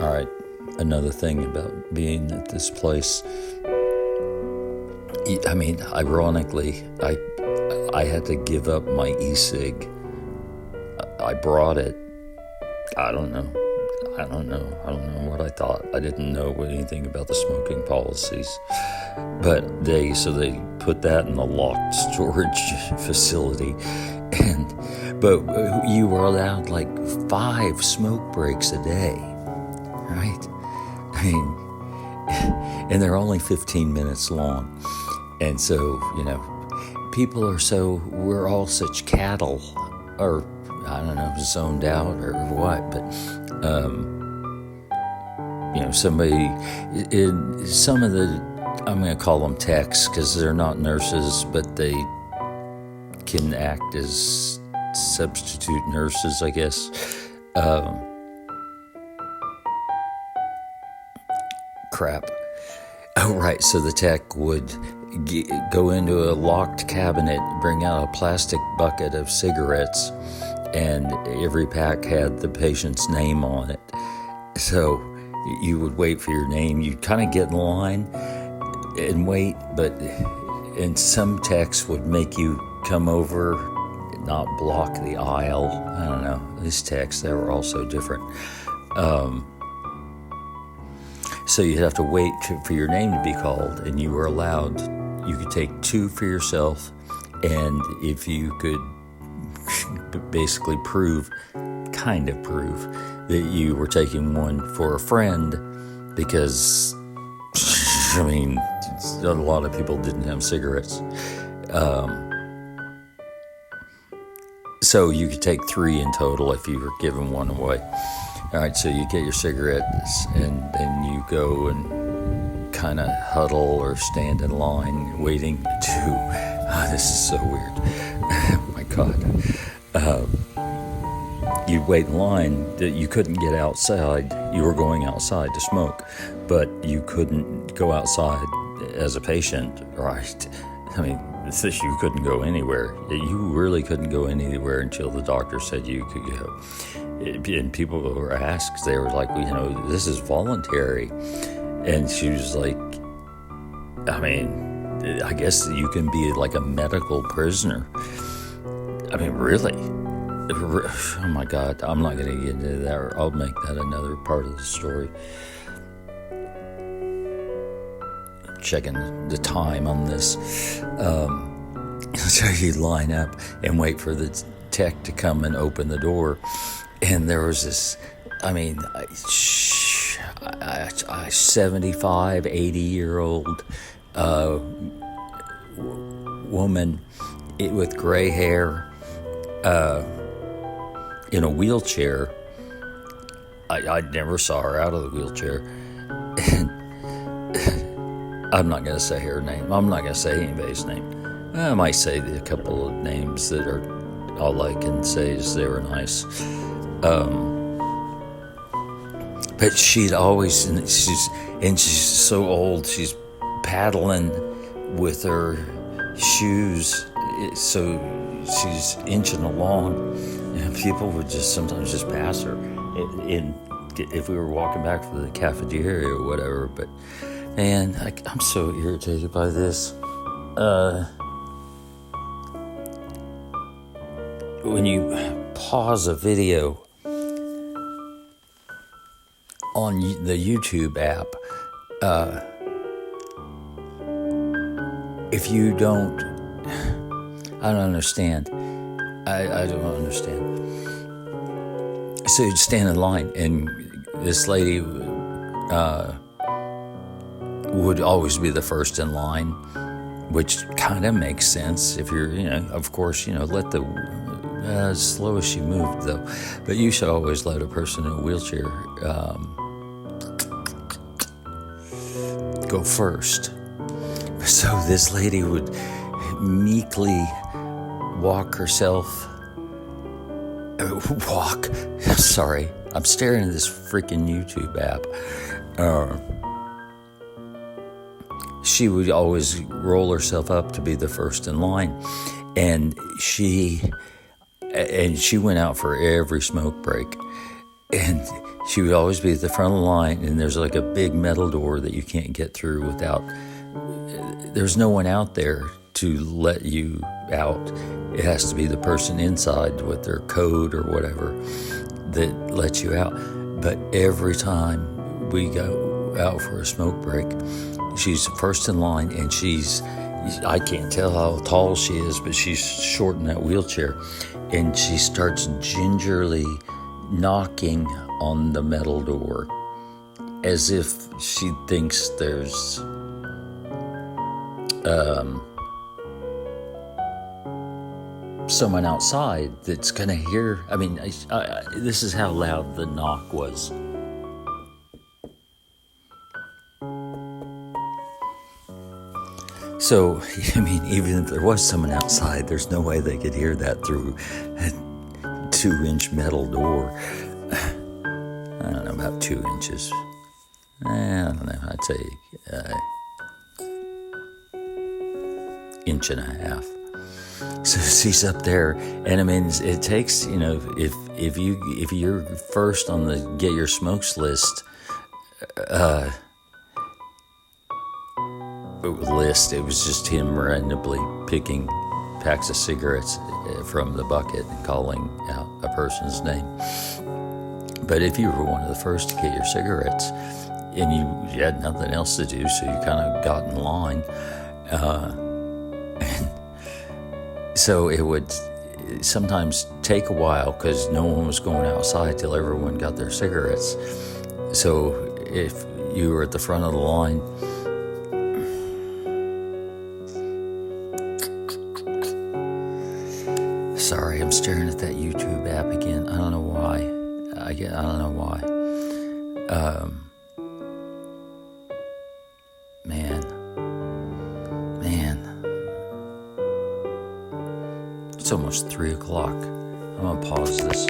All right, another thing about being at this place. I mean, ironically, I had to give up my e-cig. I brought it. I don't know what I thought. I didn't know anything about the smoking policies. But they put that in a locked storage facility. But you were allowed like 5 smoke breaks a day, right? I mean, and they're only 15 minutes long. And so, we're all such cattle, or I don't know, zoned out or what, but, some of the, I'm going to call them techs because they're not nurses, but they can act as substitute nurses, I guess. Crap. Oh, right. So the tech would go into a locked cabinet, bring out a plastic bucket of cigarettes, and every pack had the patient's name on it. So you would wait for your name. You'd kind of get in line and wait, and some techs would make you come over, not block the aisle. I don't know. These techs, they were all so different. So you'd have to wait for your name to be called, and you were allowed, you could take 2 for yourself, and if you could basically prove that you were taking one for a friend, because, I mean, a lot of people didn't have cigarettes. So you could take 3 in total if you were giving one away. All right, so you get your cigarettes, and then you go and kind of huddle or stand in line waiting to, this is so weird. Oh my God. You'd wait in line. You couldn't get outside. You were going outside to smoke, but you couldn't go outside as a patient, right? I mean, you couldn't go anywhere. You really couldn't go anywhere until the doctor said you could go. And people were asked, they were like, this is voluntary. And she was like, I mean, I guess you can be like a medical prisoner. I mean, really? Oh my God, I'm not going to get into that. I'll make that another part of the story. Checking the time on this. So you line up and wait for the tech to come and open the door. And there was this, I mean, 75, 80-year-old woman with gray hair in a wheelchair. I never saw her out of the wheelchair. And I'm not going to say her name. I'm not going to say anybody's name. I might say a couple of names that are all I can say is they were nice. But she'd always, and she's so old, she's paddling with her shoes, so she's inching along, and people would sometimes just pass her, if we were walking back from the cafeteria or whatever. But man, I'm so irritated by this. When you pause a video on the YouTube app, if you don't, I don't understand. I don't understand. So you'd stand in line, and this lady would always be the first in line, which kind of makes sense if you're, of course, let the, as slow as she moved though, but you should always let a person in a wheelchair go first. So this lady would meekly sorry, I'm staring at this freaking YouTube app. She would always roll herself up to be the first in line, and she went out for every smoke break, and She would always be at the front of the line, and there's like a big metal door that you can't get through without, there's no one out there to let you out. It has to be the person inside with their code or whatever that lets you out. But every time we go out for a smoke break, she's first in line, and I can't tell how tall she is, but she's short in that wheelchair, and she starts gingerly knocking on the metal door as if she thinks there's someone outside that's gonna hear. I mean, this is how loud the knock was. So, I mean, even if there was someone outside, there's no way they could hear that through a 2-inch metal door. I don't know, about 2 inches. I don't know, I'd say inch and a half. So she's up there, and I mean, it takes, if you're first on the Get Your Smokes list, it was just him randomly picking packs of cigarettes from the bucket and calling out a person's name. But if you were one of the first to get your cigarettes and you had nothing else to do, so you kind of got in line, and so it would sometimes take a while because no one was going outside till everyone got their cigarettes. So if you were at the front of the line, sorry, I'm staring at that YouTube app again. I don't know why. I don't know why. Man. It's almost 3 o'clock. I'm gonna pause this.